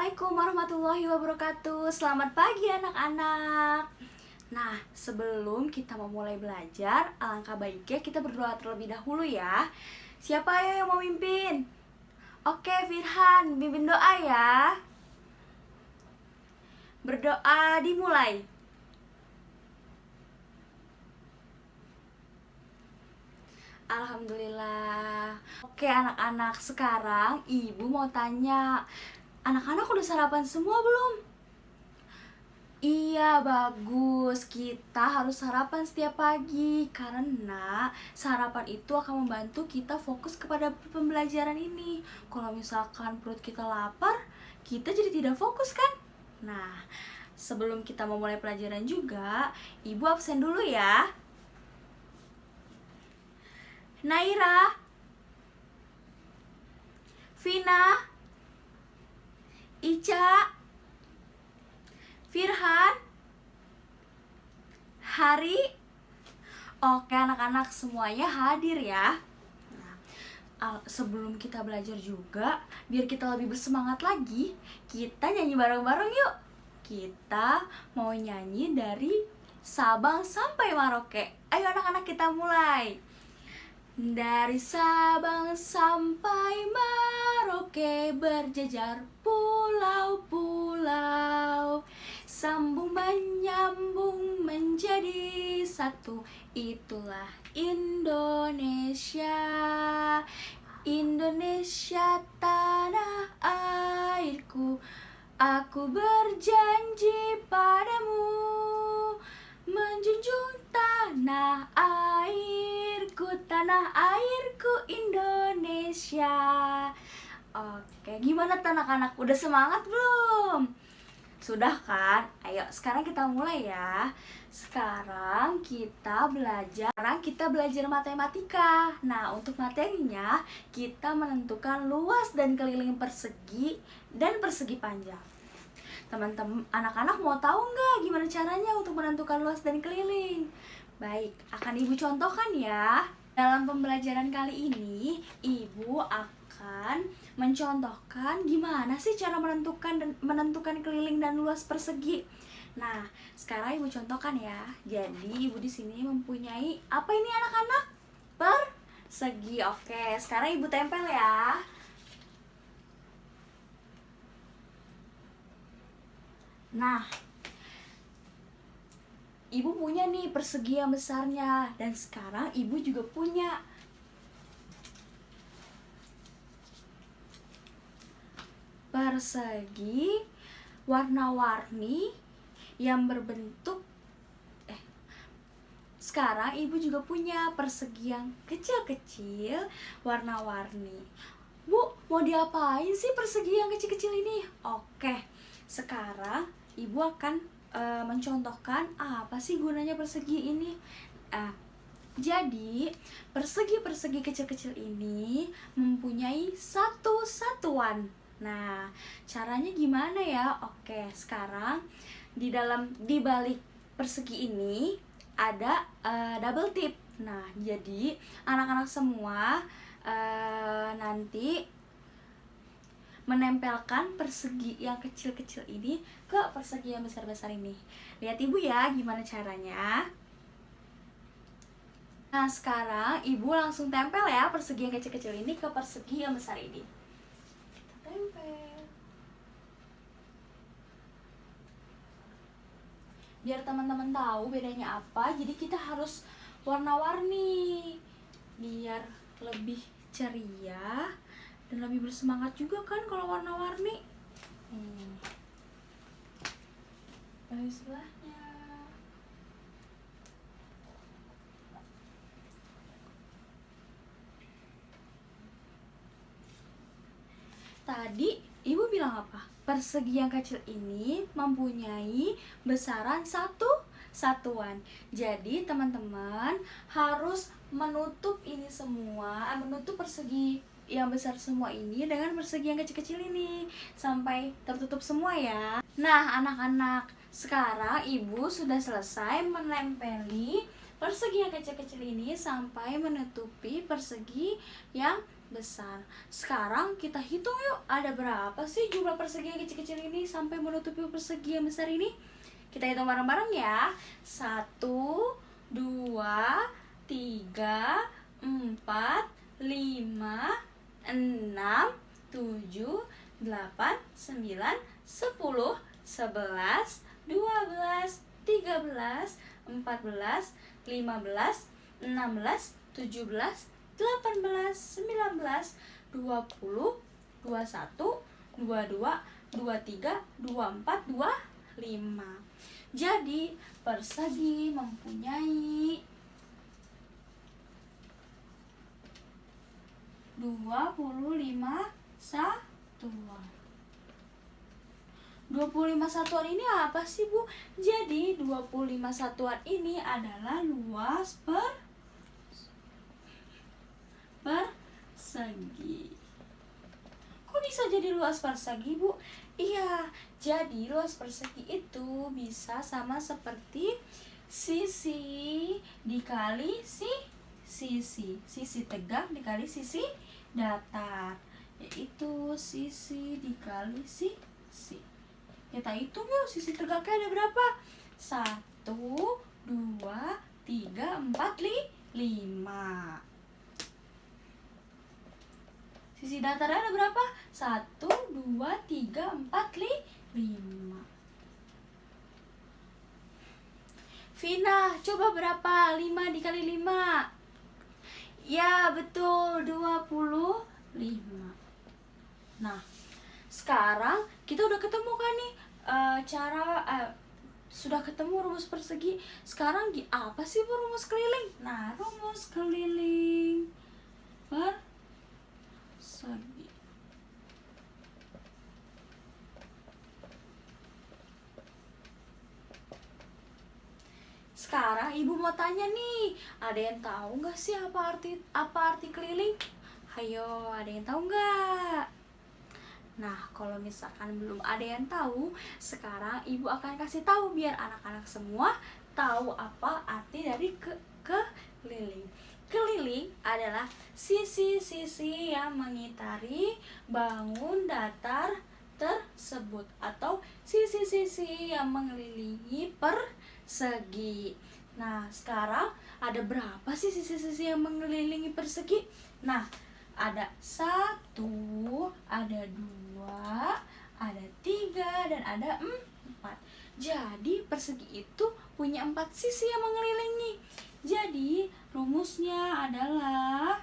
Assalamualaikum warahmatullahi wabarakatuh. Selamat pagi anak-anak. Nah, sebelum kita memulai belajar, alangkah baiknya kita berdoa terlebih dahulu ya. Siapa yang mau mimpin? Oke, Firhan, pimpin doa ya. Berdoa dimulai. Alhamdulillah. Oke anak-anak, sekarang ibu mau tanya, anak-anak udah sarapan semua belum? Iya, bagus. Kita harus sarapan setiap pagi karena sarapan itu akan membantu kita fokus kepada pembelajaran ini. Kalau misalkan perut kita lapar, kita jadi tidak fokus kan? Nah, sebelum kita memulai pelajaran juga, ibu absen dulu ya. Naira, Vina, Ica, Firhan, Hari. Oke anak-anak semuanya hadir ya. Nah, sebelum kita belajar juga, biar kita lebih bersemangat lagi, kita nyanyi bareng-bareng yuk. Kita mau nyanyi dari Sabang sampai Merauke. Ayo anak-anak kita mulai. Dari Sabang sampai Merauke berjejar pulau-pulau, sambung menyambung menjadi satu, itulah Indonesia. Indonesia tanah airku, aku berjanji padamu menjunjung tanah airku Indonesia. Oke, gimana anak-anak? Udah semangat belum? Sudah kan? Ayo, sekarang kita mulai ya. Sekarang kita belajar matematika. Nah, untuk materinya kita menentukan luas dan keliling persegi dan persegi panjang. Teman-teman, anak-anak mau tahu nggak gimana caranya untuk menentukan luas dan keliling? Baik, akan ibu contohkan ya. Dalam pembelajaran kali ini, ibu akan mencontohkan gimana sih cara menentukan keliling dan luas persegi. Nah, sekarang ibu contohkan ya. Jadi ibu di sini mempunyai apa ini anak-anak? Persegi. Oke, sekarang ibu tempel ya. Nah, ibu punya nih persegi yang besarnya, dan sekarang ibu juga punya persegi warna-warni yang berbentuk sekarang ibu juga punya persegi yang kecil-kecil warna-warni. Bu, mau diapain sih persegi yang kecil-kecil ini? Oke, sekarang ibu akan mencontohkan apa sih gunanya persegi ini. Jadi persegi-persegi kecil-kecil ini mempunyai satu satuan. Nah, caranya gimana ya? Oke, sekarang di balik persegi ini ada double tip. Nah, jadi anak-anak semua nanti menempelkan persegi yang kecil-kecil ini ke persegi yang besar-besar ini. Lihat ibu ya gimana caranya. Nah, sekarang ibu langsung tempel ya persegi yang kecil-kecil ini ke persegi yang besar ini. Kita tempel. Biar teman-teman tahu bedanya apa, jadi kita harus warna-warni biar lebih ceria dan lebih bersemangat juga kan kalau warna-warni. Dari sebelahnya. Tadi ibu bilang apa? Persegi yang kecil ini mempunyai besaran satu satuan. Jadi teman-teman harus menutup ini semua, menutup persegi yang besar semua ini dengan persegi yang kecil-kecil ini sampai tertutup semua ya. Nah anak-anak, sekarang ibu sudah selesai menempeli persegi yang kecil-kecil ini sampai menutupi persegi yang besar. Sekarang kita hitung yuk, ada berapa sih jumlah persegi yang kecil-kecil ini sampai menutupi persegi yang besar ini? Kita hitung bareng-bareng ya. 1, 2, 3, 4, 5, 6, 7, 8, 9, 10, 11, 12, 13, 14, 15, 16, 17, 18, 19, 20, 21, 22, 23, 24, 25. Jadi persegi mempunyai 25 satuan. 25 satuan ini apa sih, Bu? Jadi 25 satuan ini adalah luas persegi. Kok bisa jadi luas persegi, Bu? Iya, jadi luas persegi itu bisa sama seperti sisi dikali sisi tegak dikali sisi datar, yaitu sisi dikali sisi. Kita hitung yuk, sisi tegaknya ada berapa? 1, 2, 3, 4, 5. Sisi datarnya ada berapa? 1, 2, 3, 4, 5. Vina, coba berapa? 5 dikali 5. Ya, betul, 25. Nah, sekarang kita udah ketemu kan nih sudah ketemu rumus persegi. Sekarang apa sih, Bu, rumus keliling? Nah, rumus keliling persegi. Sekarang Ibu mau tanya nih, ada yang tahu nggak sih apa arti keliling? Hayo, ada yang tahu nggak? Nah, kalau misalkan belum ada yang tahu, sekarang Ibu akan kasih tahu biar anak-anak semua tahu apa arti dari keliling. Keliling adalah sisi-sisi yang mengitari bangun datar tersebut atau sisi-sisi yang mengelilingi persegi. Nah, sekarang ada berapa sih sisi-sisi yang mengelilingi persegi? Nah, ada 1, ada 2, ada 3, dan ada 4. Jadi persegi itu punya 4 sisi yang mengelilingi. Jadi rumusnya adalah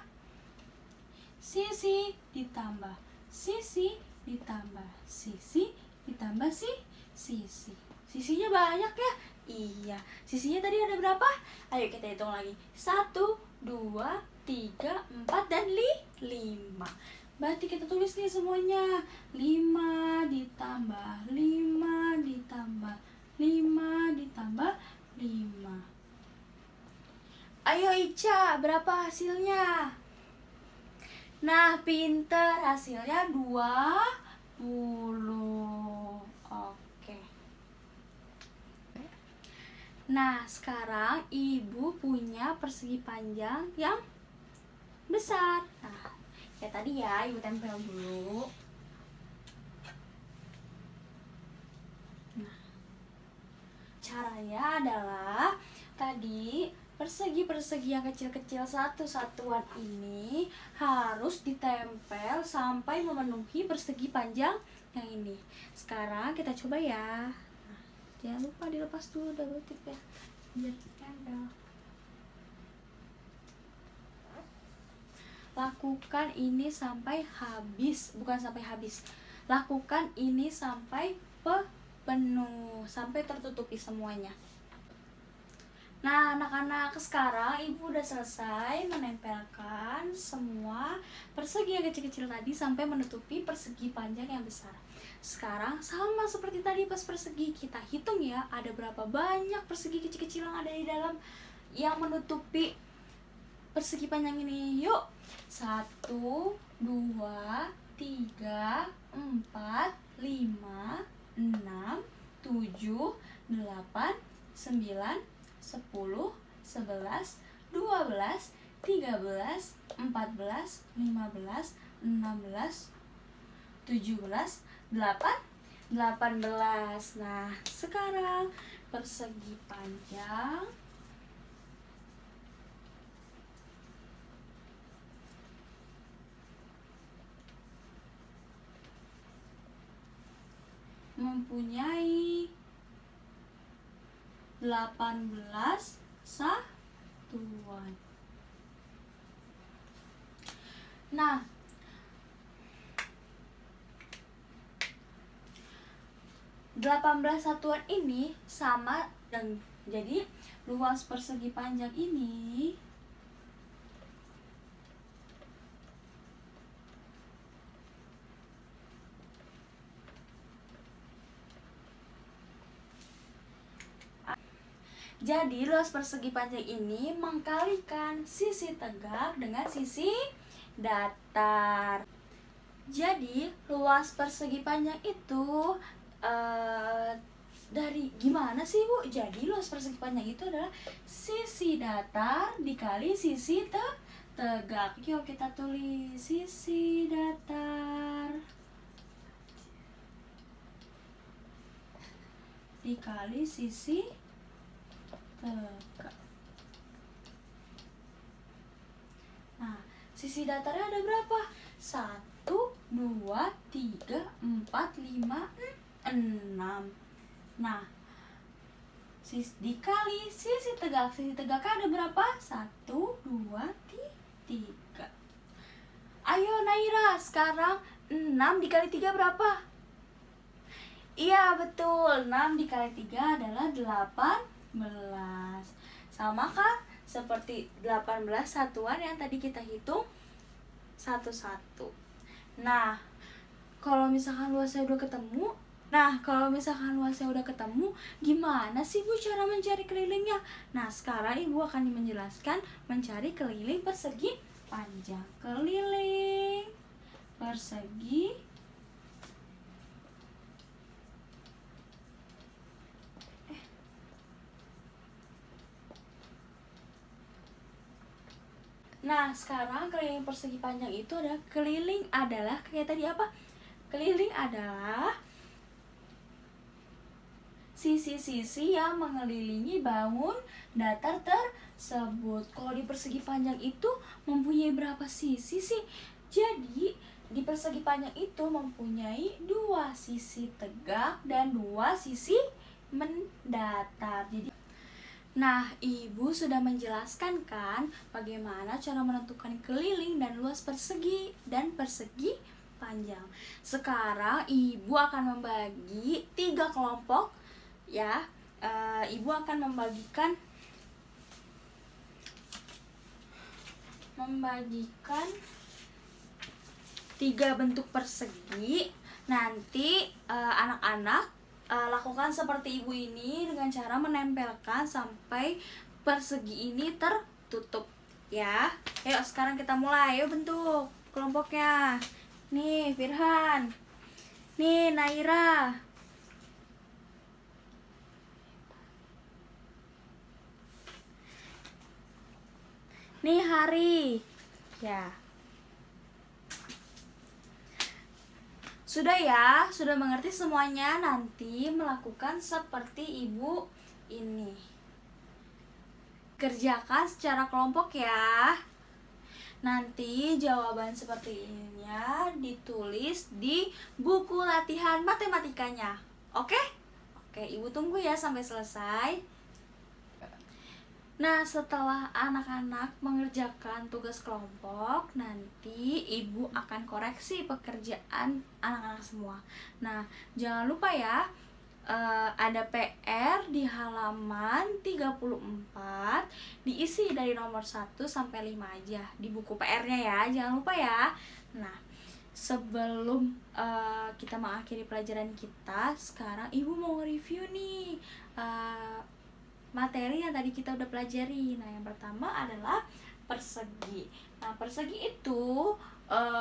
sisi ditambah sisi ditambah sisi ditambah sisi. Sisinya banyak ya? Iya. Sisinya tadi ada berapa? Ayo kita hitung lagi. 1, 2, 3, 4, dan 5. Berarti kita tulis nih semuanya. 5 ditambah 5 ditambah 5 ditambah 5. Ayo Ica, berapa hasilnya? Nah, pinter, hasilnya 20. Oke. Nah, sekarang Ibu punya persegi panjang yang besar. Nah, kayak tadi ya, Ibu tempel dulu. Nah, caranya adalah tadi persegi-persegi yang kecil-kecil satu satuan ini harus ditempel sampai memenuhi persegi panjang yang ini. Sekarang kita coba ya. Nah, jangan lupa dilepas dulu double tip ya, biar ditempel. Lakukan ini sampai habis, bukan sampai habis. Lakukan ini sampai penuh, sampai tertutupi semuanya. Nah, anak-anak, sekarang Ibu udah selesai menempelkan semua persegi yang kecil-kecil tadi sampai menutupi persegi panjang yang besar. Sekarang sama seperti tadi pas persegi, kita hitung ya, ada berapa banyak persegi kecil-kecil yang ada di dalam yang menutupi persegi panjang ini. Yuk, 1, 2, 3, 4, 5, 6, 7, 8, 9, 10, 11, 12, 13, 14, 15, 16, 17, 18. Nah, sekarang persegi panjang mempunyai 18 satuan. Nah, delapan belas satuan ini sama, dan jadi luas persegi panjang ini jadi luas persegi panjang ini mengkalikan sisi tegak dengan sisi datar. Jadi luas persegi panjang itu dari gimana sih Bu? Jadi luas persegi panjang itu adalah sisi datar dikali sisi tegak. Yuk kita tulis sisi datar dikali sisi tegak. Nah, sisi datarnya ada berapa? 1, 2, 3, 4, 5, 6. Nah, dikali sisi tegak. Sisi tegaknya ada berapa? 1, 2, 3. Ayo Naira, sekarang 6 dikali 3 berapa? Iya betul, 6 dikali 3 adalah 18. Sama kan? Seperti 18 satuan yang tadi kita hitung satu-satu. Nah, kalau misalkan luasnya udah ketemu, gimana sih Bu cara mencari kelilingnya? Nah, sekarang Ibu akan menjelaskan mencari keliling persegi panjang. Keliling persegi Nah, sekarang keliling persegi panjang itu adalah kayak tadi apa? Keliling adalah sisi-sisi yang mengelilingi bangun datar tersebut. Kalau di persegi panjang itu mempunyai berapa sisi sih? Jadi, di persegi panjang itu mempunyai 2 sisi tegak dan 2 sisi mendatar. Jadi, nah, Ibu sudah menjelaskan kan bagaimana cara menentukan keliling dan luas persegi dan persegi panjang. Sekarang Ibu akan membagi 3 kelompok ya. Ibu akan membagikan 3 bentuk persegi. Nanti anak-anak lakukan seperti Ibu ini dengan cara menempelkan sampai persegi ini tertutup ya. Ayo sekarang kita mulai. Ayo bentuk kelompoknya. Nih Firhan, nih Naira, nih Hari ya. Sudah ya, sudah mengerti semuanya. Nanti melakukan seperti Ibu ini. Kerjakan secara kelompok ya. Nanti jawaban seperti ininya ditulis di buku latihan matematikanya. Oke? Oke, Ibu tunggu ya sampai selesai. Nah, setelah anak-anak mengerjakan tugas kelompok, nanti Ibu akan koreksi pekerjaan anak-anak semua. Nah, jangan lupa ya, ada PR di halaman 34, diisi dari nomor 1 sampai 5 aja di buku PR-nya ya, jangan lupa ya. Nah, sebelum kita mengakhiri pelajaran kita, sekarang Ibu mau review nih materi yang tadi kita udah pelajari. Nah, yang pertama adalah persegi. Nah, persegi itu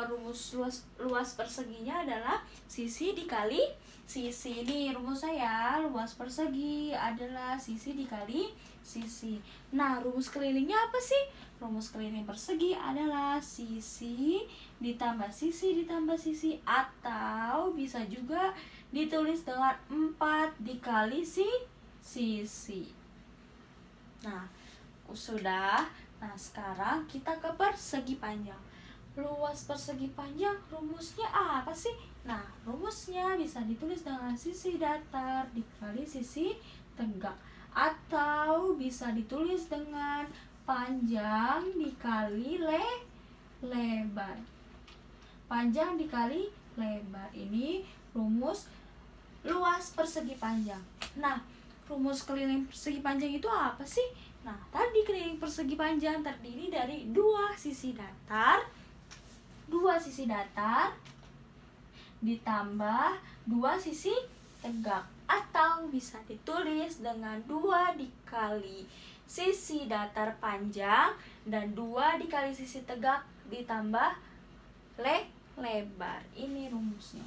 rumus luas perseginya adalah sisi dikali sisi. Ini rumus saya, luas persegi adalah sisi dikali sisi. Nah, rumus kelilingnya apa sih? Rumus keliling persegi adalah sisi ditambah sisi, atau bisa juga ditulis dengan 4 dikali sisi. Nah, sudah. Nah, sekarang kita ke persegi panjang. Luas persegi panjang rumusnya apa sih? Nah, rumusnya bisa ditulis dengan sisi datar dikali sisi tegak, atau bisa ditulis dengan panjang dikali lebar. Panjang dikali lebar. Ini rumus luas persegi panjang. Nah, rumus keliling persegi panjang itu apa sih? Nah, tadi keliling persegi panjang terdiri dari dua sisi datar ditambah dua sisi tegak, atau bisa ditulis dengan 2 dikali sisi datar panjang dan 2 dikali sisi tegak ditambah lebar. Ini rumusnya.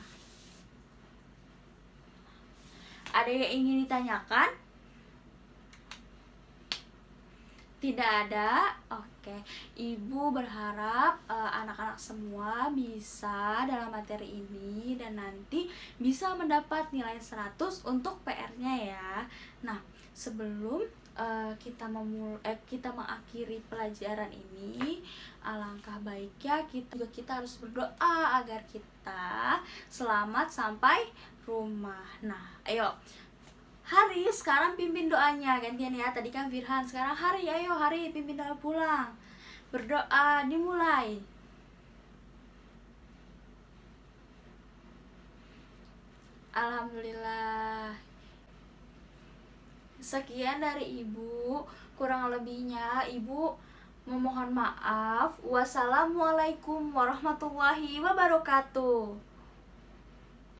Ada yang ingin ditanyakan? Tidak ada? Oke. Ibu berharap anak-anak semua bisa dalam materi ini dan nanti bisa mendapat nilai 100 untuk PR-nya ya. Nah, sebelum kita mengakhiri pelajaran ini, alangkah baiknya kita harus berdoa agar kita selamat sampai rumah. Nah, ayo Hari, sekarang pimpin doanya gantian ya. Tadi kan Firhan, sekarang Hari. Ayo Hari, pimpin doa pulang. Berdoa dimulai. Alhamdulillah. Sekian dari Ibu. Kurang lebihnya Ibu memohon maaf. Wassalamualaikum warahmatullahi wabarakatuh.